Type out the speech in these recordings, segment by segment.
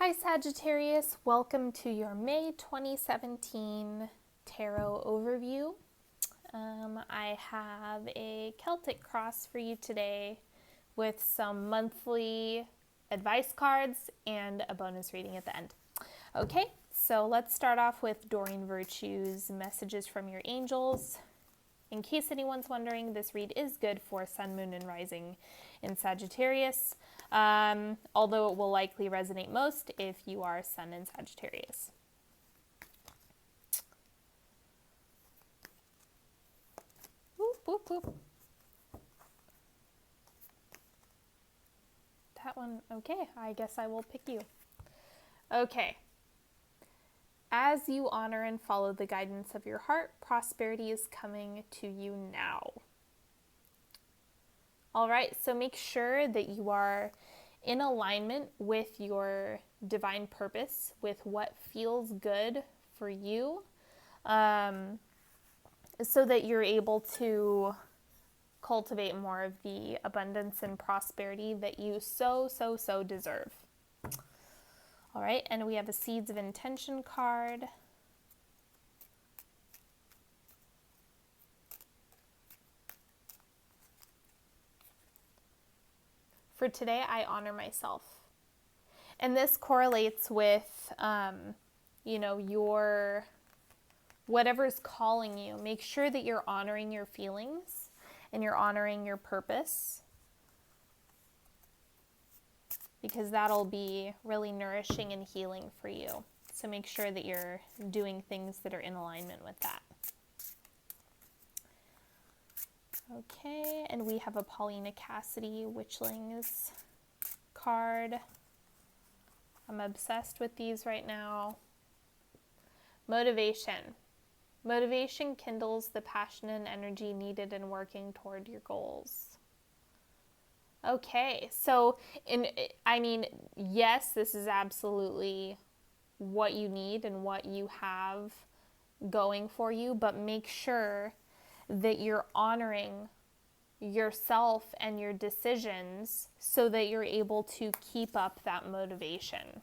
Hi Sagittarius, welcome to your May 2017 tarot overview. I have a Celtic cross for you today with some monthly advice cards and a bonus reading at the end. Okay, so let's start off with Doreen Virtue's messages from your angels. In case anyone's wondering, this read is good for Sun, Moon, and Rising in Sagittarius, although it will likely resonate most if you are Sun in Sagittarius. Whoop, whoop, whoop. That one, okay, I guess I will pick you. Okay. As you honor and follow the guidance of your heart, prosperity is coming to you now. All right, so make sure that you are in alignment with your divine purpose, with what feels good for you, so that you're able to cultivate more of the abundance and prosperity that you so deserve. All right, and we have a Seeds of Intention card. For today, I honor myself. And this correlates with, your, whatever's calling you. Make sure that you're honoring your feelings and you're honoring your purpose, because that'll be really nourishing and healing for you. So make sure that you're doing things that are in alignment with that. Okay, and we have a Paulina Cassidy Witchlings card. I'm obsessed with these right now. Motivation. Motivation kindles the passion and energy needed in working toward your goals. Okay, so yes, this is absolutely what you need and what you have going for you, but make sure that you're honoring yourself and your decisions so that you're able to keep up that motivation.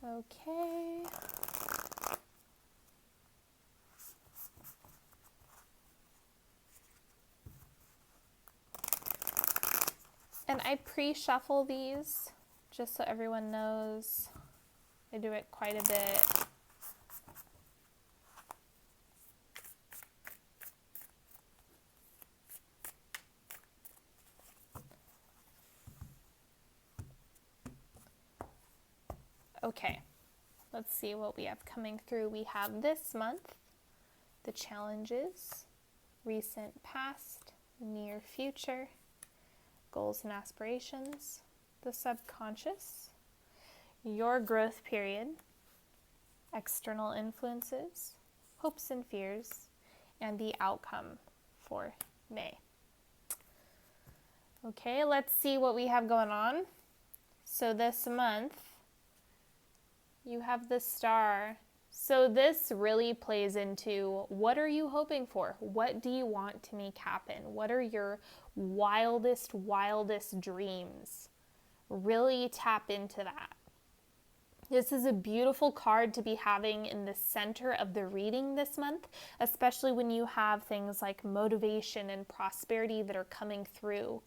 Okay. And I pre-shuffle these just so everyone knows. I do it quite a bit. Okay, let's see what we have coming through. We have this month, the challenges, recent past, near future, goals and aspirations, the subconscious, your growth period, external influences, hopes and fears, and the outcome for May. Okay, let's see what we have going on. So this month, you have the Star. So this really plays into, what are you hoping for? What do you want to make happen? What are your wildest dreams? Really tap into that. This is a beautiful card to be having in the center of the reading this month, especially when you have things like motivation and prosperity that are coming through.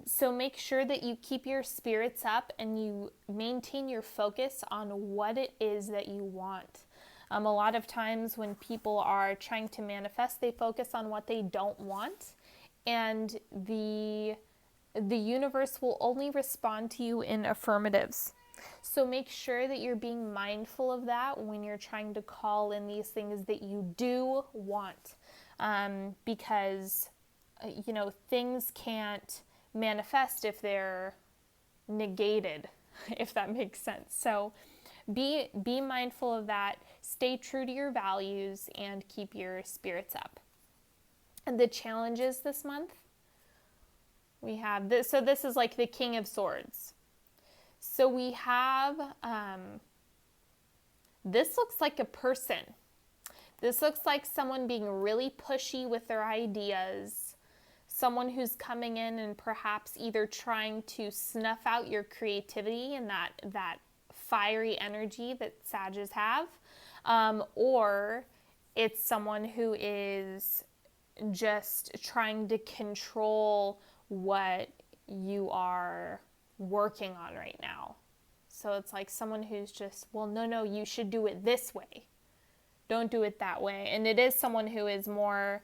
So make sure that you keep your spirits up and you maintain your focus on what it is that you want. A lot of times when people are trying to manifest, they focus on what they don't want, and the universe will only respond to you in affirmatives. So make sure that you're being mindful of that when you're trying to call in these things that you do want, because things can't manifest if they're negated, if that makes sense. So be mindful of that, stay true to your values, and keep your spirits up. And the challenges this month, we have this. So this is like the King of Swords. So we have, this looks like a person. This looks like someone being really pushy with their ideas, someone who's coming in and perhaps either trying to snuff out your creativity and that fiery energy that Sages have, or it's someone who is just trying to control what you are working on right now. So it's like someone who's just, well, no, you should do it this way. Don't do it that way. And it is someone who is more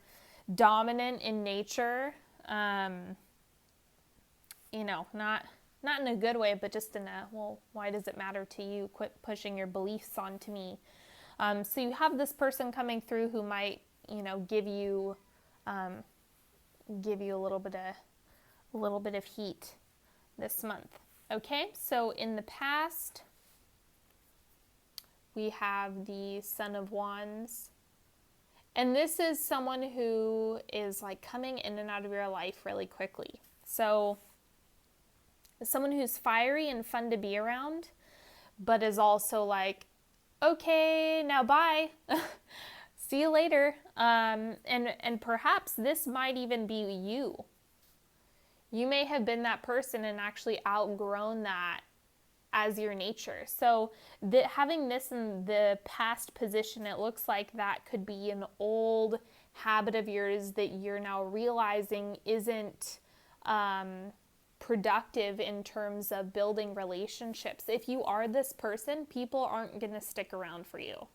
dominant in nature, not in a good way, but just in a, well, why does it matter to you? Quit pushing your beliefs onto me. So you have this person coming through who might, give you a little bit of heat this month. Okay, so in the past, we have the Son of Wands. And this is someone who is like coming in and out of your life really quickly. So someone who's fiery and fun to be around, but is also like, okay, now bye. See you later. And perhaps this might even be you. You may have been that person and actually outgrown that as your nature. So having this in the past position, it looks like that could be an old habit of yours that you're now realizing isn't productive in terms of building relationships. If you are this person, people aren't going to stick around for you.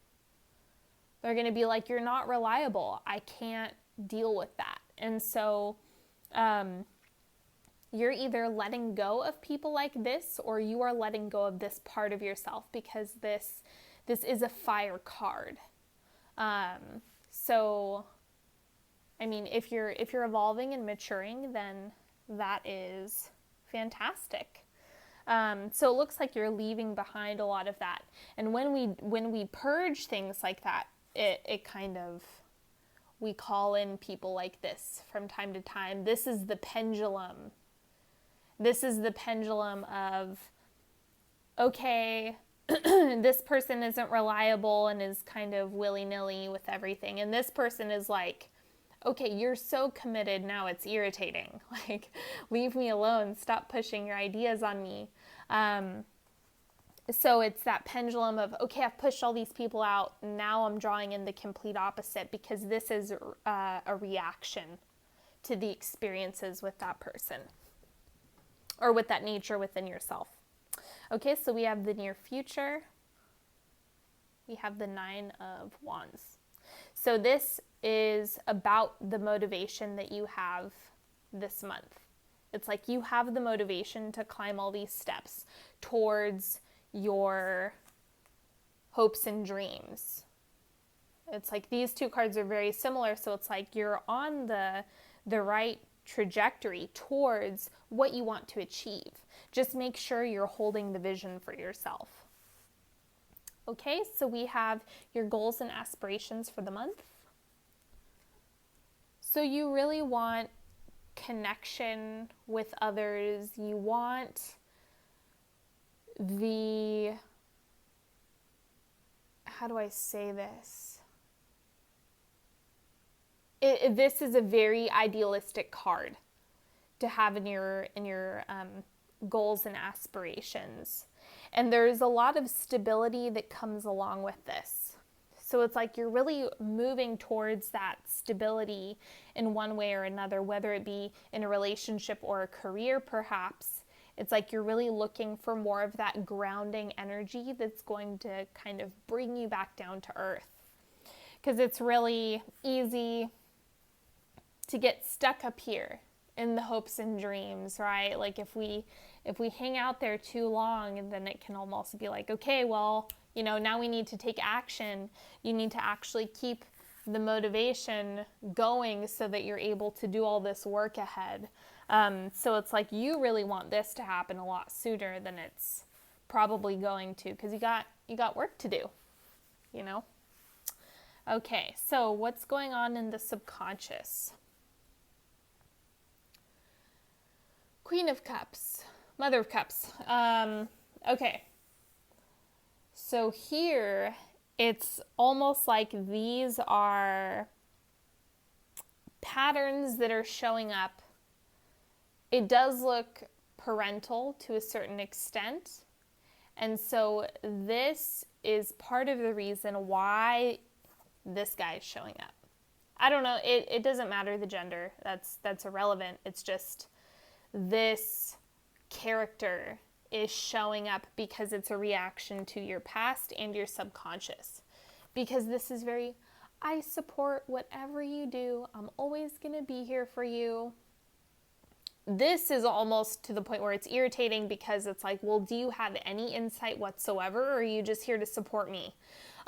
They're going to be like, you're not reliable. I can't deal with that. And so you're either letting go of people like this, or you are letting go of this part of yourself, because this is a fire card. So, I mean, if you're evolving and maturing, then that is fantastic. So it looks like you're leaving behind a lot of that. And when we purge things like that, it kind of, we call in people like this from time to time. This is the pendulum. This is the pendulum of, okay, this person isn't reliable and is kind of willy-nilly with everything. And this person is like, okay, you're so committed, now it's irritating. Like, leave me alone. Stop pushing your ideas on me. So it's that pendulum of, okay, I've pushed all these people out. Now I'm drawing in the complete opposite, because this is a reaction to the experiences with that person, or with that nature within yourself. Okay, so we have the near future. We have the Nine of Wands. So this is about the motivation that you have this month. It's like you have the motivation to climb all these steps towards your hopes and dreams. It's like these two cards are very similar, so it's like you're on the right trajectory towards what you want to achieve. Just make sure you're holding the vision for yourself. Okay, so we have your goals and aspirations for the month. So you really want connection with others. You want how do I say this? This is a very idealistic card to have in your goals and aspirations. And there's a lot of stability that comes along with this. So it's like you're really moving towards that stability in one way or another, whether it be in a relationship or a career perhaps. It's like you're really looking for more of that grounding energy that's going to kind of bring you back down to earth. Because it's really easy to get stuck up here in the hopes and dreams, right? Like if we hang out there too long, and then it can almost be like, okay, well, now we need to take action. You need to actually keep the motivation going so that you're able to do all this work ahead. So it's like you really want this to happen a lot sooner than it's probably going to, because you got work to do, Okay, so what's going on in the subconscious? Queen of Cups, Mother of Cups. Okay. So here, it's almost like these are patterns that are showing up It does look parental to a certain extent. And so this is part of the reason why this guy is showing up. I don't know. It doesn't matter the gender. That's irrelevant. It's just this character is showing up because it's a reaction to your past and your subconscious. Because this is very, I support whatever you do. I'm always going to be here for you. This is almost to the point where it's irritating because it's like, well, do you have any insight whatsoever, or are you just here to support me?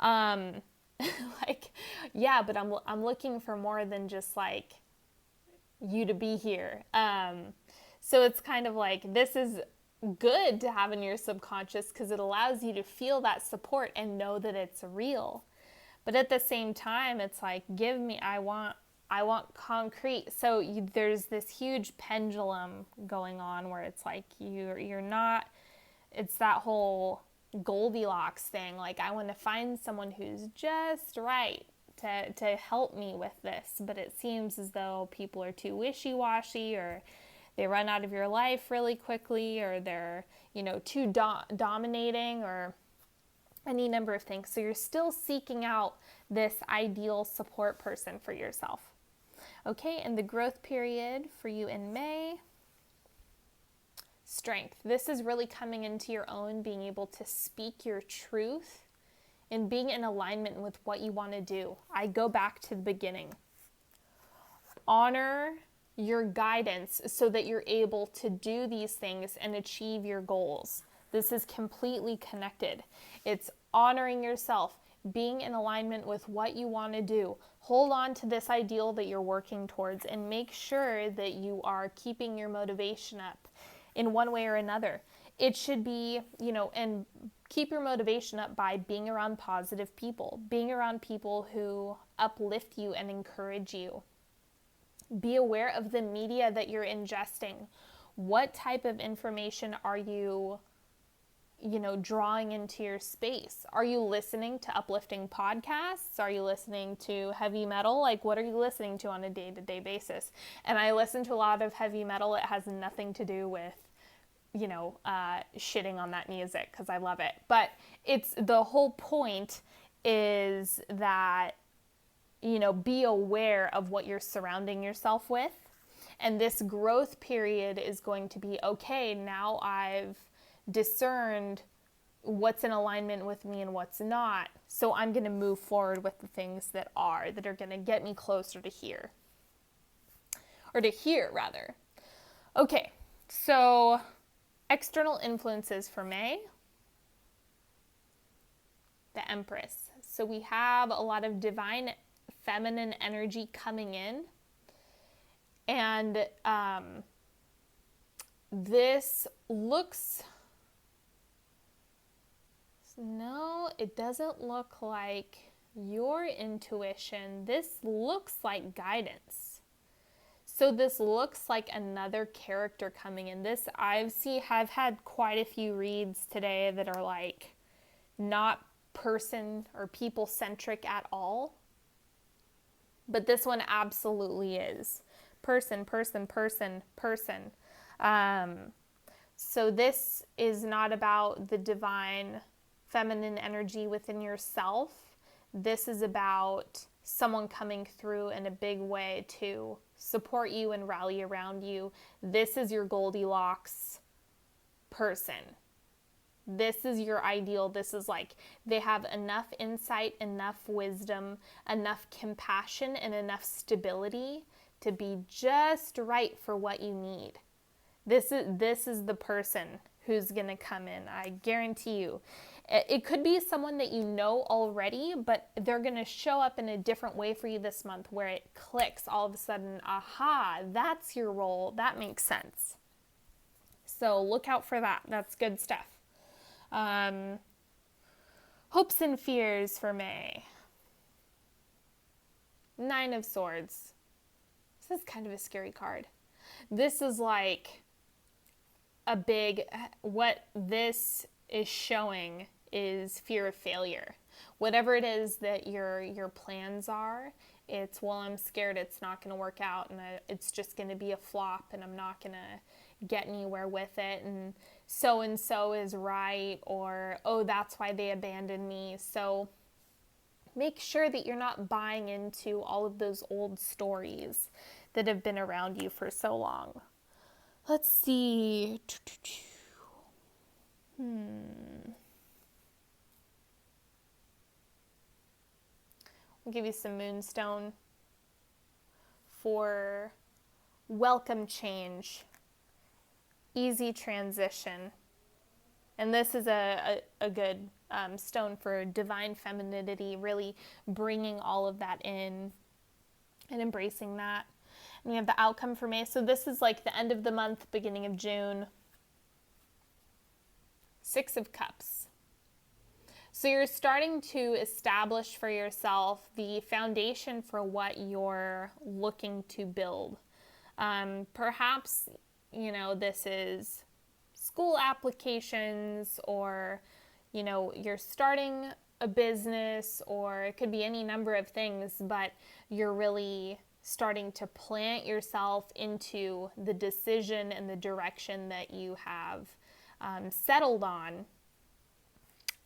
Like, yeah, but I'm looking for more than just like you to be here. So it's kind of like, this is good to have in your subconscious because it allows you to feel that support and know that it's real. But at the same time, it's like, give me, I want concrete. So there's this huge pendulum going on where it's like you're not, it's that whole Goldilocks thing. Like, I want to find someone who's just right to help me with this. But it seems as though people are too wishy-washy, or they run out of your life really quickly, or they're, too dominating, or any number of things. So you're still seeking out this ideal support person for yourself. Okay, and the growth period for you in May, strength. This is really coming into your own, being able to speak your truth and being in alignment with what you want to do. I go back to the beginning. Honor your guidance so that you're able to do these things and achieve your goals. This is completely connected. It's honoring yourself, being in alignment with what you want to do. Hold on to this ideal that you're working towards and make sure that you are keeping your motivation up in one way or another. It should be, and keep your motivation up by being around positive people, being around people who uplift you and encourage you. Be aware of the media that you're ingesting. What type of information are you drawing into your space? Are you listening to uplifting podcasts? Are you listening to heavy metal? Like, what are you listening to on a day-to-day basis? And I listen to a lot of heavy metal. It has nothing to do with, shitting on that music, because I love it. But it's, the whole point is that, be aware of what you're surrounding yourself with. And this growth period is going to be, okay, now I've discerned what's in alignment with me and what's not. So I'm going to move forward with the things that are going to get me closer to here. Or to here, rather. Okay, so external influences for May. The Empress. So we have a lot of divine feminine energy coming in. And this looks... No, it doesn't look like your intuition. This looks like guidance. So this looks like another character coming in. This I've had quite a few reads today that are like not person or people centric at all. But this one absolutely is. Person. So this is not about the divine feminine energy within yourself. This is about someone coming through in a big way to support you and rally around you. This is your Goldilocks person. This is your ideal. This is like, they have enough insight, enough wisdom, enough compassion, and enough stability to be just right for what you need. This is the person who's going to come in. I guarantee you. It could be someone that you know already, but they're going to show up in a different way for you this month where it clicks all of a sudden. Aha, that's your role. That makes sense. So look out for that. That's good stuff. Hopes and fears for May. 9 of Swords. This is kind of a scary card. This is like a big, what this is showing is fear of failure. Whatever it is that your plans are, It's, well, I'm scared it's not going to work out and it's just going to be a flop and I'm not going to get anywhere with it, and so is right, or, oh, that's why they abandoned me. So make sure that you're not buying into all of those old stories that have been around you for so long. Let's see. I'll give you some moonstone for welcome change, easy transition. And this is a good stone for divine femininity, really bringing all of that in and embracing that. And we have the outcome for May. So this is like the end of the month, beginning of June. 6 of Cups. So you're starting to establish for yourself the foundation for what you're looking to build. Perhaps, this is school applications, or, you're starting a business, or it could be any number of things, but you're really starting to plant yourself into the decision and the direction that you have settled on,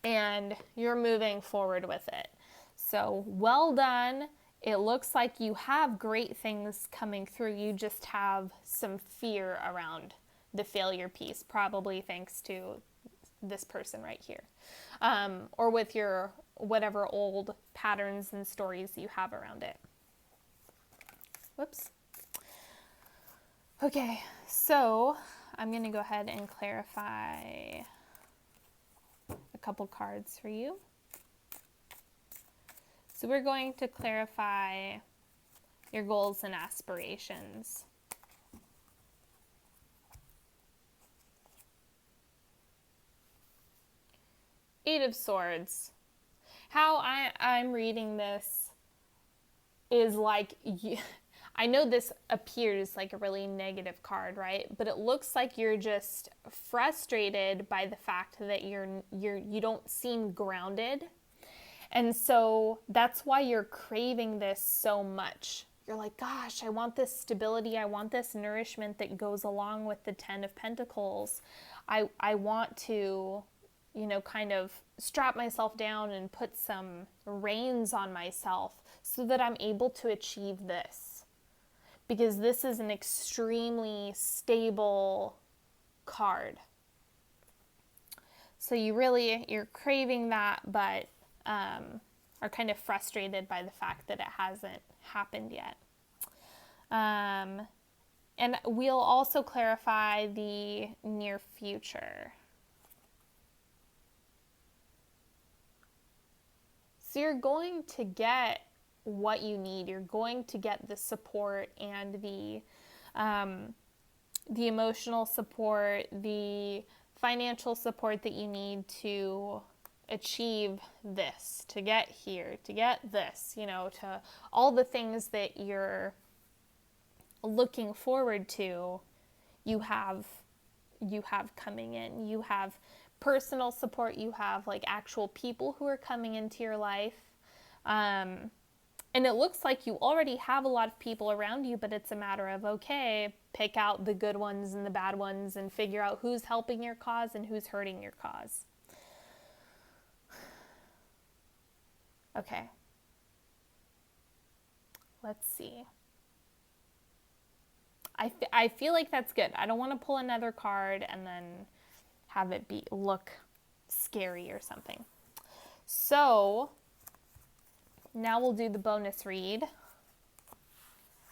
and you're moving forward with it. So well done. It looks like you have great things coming through. You just have some fear around the failure piece, probably thanks to this person right here, or with your whatever old patterns and stories you have around it. Whoops. Okay, so I'm going to go ahead and clarify a couple cards for you. So we're going to clarify your goals and aspirations. Eight of Swords. How I'm reading this is like, I know this appears like a really negative card, right? But it looks like you're just frustrated by the fact that you don't seem grounded. And so that's why you're craving this so much. You're like, gosh, I want this stability. I want this nourishment that goes along with the 10 of Pentacles. I want to, kind of strap myself down and put some reins on myself so that I'm able to achieve this. Because this is an extremely stable card. So you're craving that, but are kind of frustrated by the fact that it hasn't happened yet. And we'll also clarify the near future. So you're going to get what you need. You're going to get the support and the emotional support, the financial support that you need to achieve this, to get here, to get this, to all the things that you're looking forward to, you have coming in. You have personal support, you have like actual people who are coming into your life. And it looks like you already have a lot of people around you, but it's a matter of, okay, pick out the good ones and the bad ones and figure out who's helping your cause and who's hurting your cause. Okay. Let's see. I feel like that's good. I don't want to pull another card and then have it look scary or something. So now we'll do the bonus read.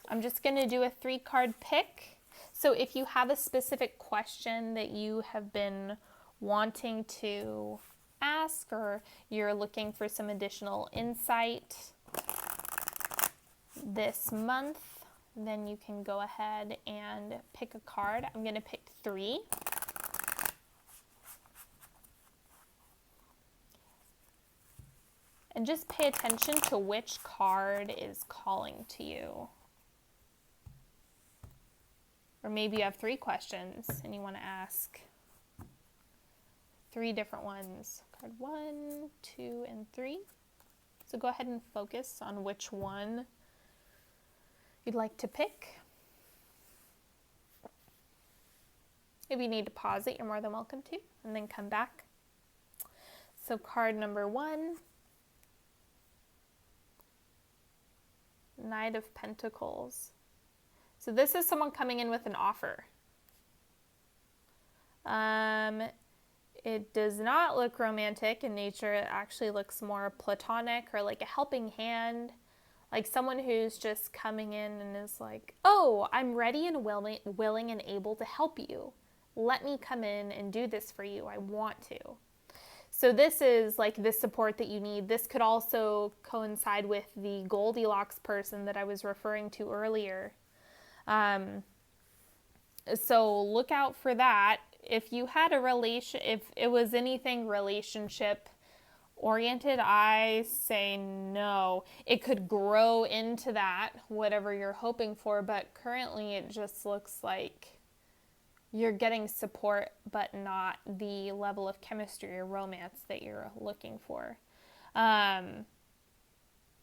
I'm just going to do a 3-card pick. So if you have a specific question that you have been wanting to ask, or you're looking for some additional insight this month, then you can go ahead and pick a card. I'm going to pick 3. And just pay attention to which card is calling to you. Or maybe you have 3 questions and you want to ask 3 different ones. Card 1, 2, and 3. So go ahead and focus on which one you'd like to pick. If you need to pause it, you're more than welcome to, and then come back. So card number 1, Knight of Pentacles. So this is someone coming in with an offer. It does not look romantic in nature. It actually looks more platonic or like a helping hand. Like someone who's just coming in and is like, oh, I'm ready and willing and able to help you. Let me come in and do this for you. I want to. So this is like the support that you need. This could also coincide with the Goldilocks person that I was referring to earlier. So look out for that. If you had a if it was anything relationship oriented, I say no. It could grow into that, whatever you're hoping for, but currently it just looks like you're getting support, but not the level of chemistry or romance that you're looking for. And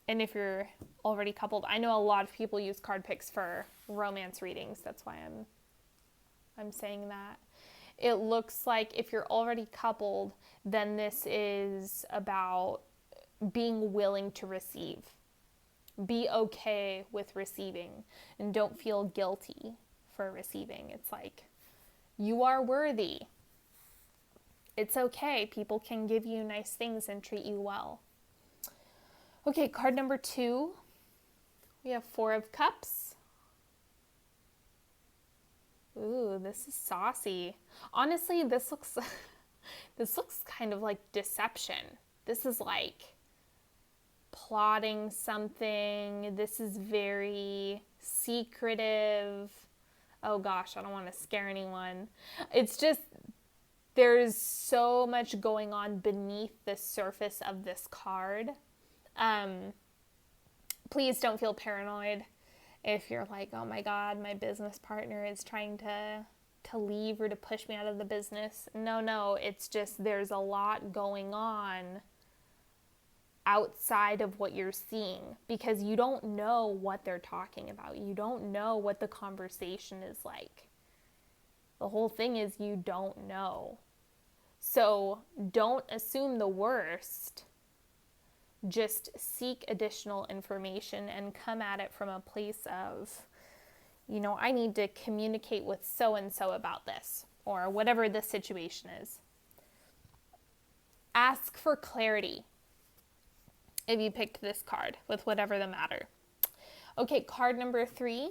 if you're already coupled, I know a lot of people use card picks for romance readings. That's why I'm saying that. It looks like if you're already coupled, then this is about being willing to receive. Be okay with receiving and don't feel guilty for receiving. It's like, you are worthy. It's okay. People can give you nice things and treat you well. Okay, card number 2. We have 4 of Cups. Ooh, this is saucy. Honestly, this looks kind of like deception. This is like plotting something. This is very secretive. Oh gosh, I don't want to scare anyone. It's just, there's so much going on beneath the surface of this card. Please don't feel paranoid if you're like, oh my God, my business partner is trying to leave or to push me out of the business. No, it's just there's a lot going on outside of what you're seeing because you don't know what they're talking about. You don't know what the conversation is like. The whole thing is you don't know. So don't assume the worst. Just seek additional information and come at it from a place of, I need to communicate with so-and-so about this, or whatever the situation is. Ask for clarity if you picked this card with whatever the matter. Okay, card number 3,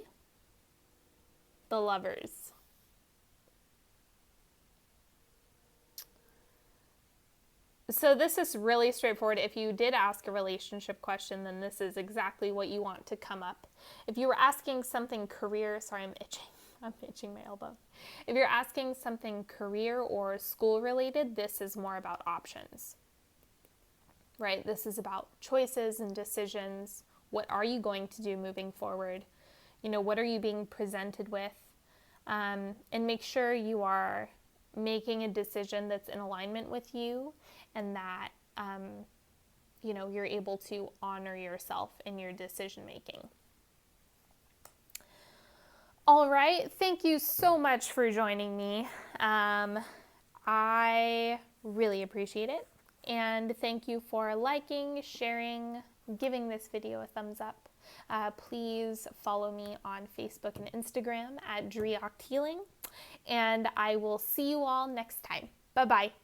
the Lovers. So this is really straightforward. If you did ask a relationship question, then this is exactly what you want to come up. If you were asking something career, sorry, I'm itching my elbow. If you're asking something career or school related, this is more about options, right? This is about choices and decisions. What are you going to do moving forward? What are you being presented with? And make sure you are making a decision that's in alignment with you and that, you're able to honor yourself in your decision making. All right. Thank you so much for joining me. I really appreciate it. And thank you for liking, sharing, giving this video a thumbs up. Please follow me on Facebook and Instagram at Dreoct Healing. And I will see you all next time. Bye-bye.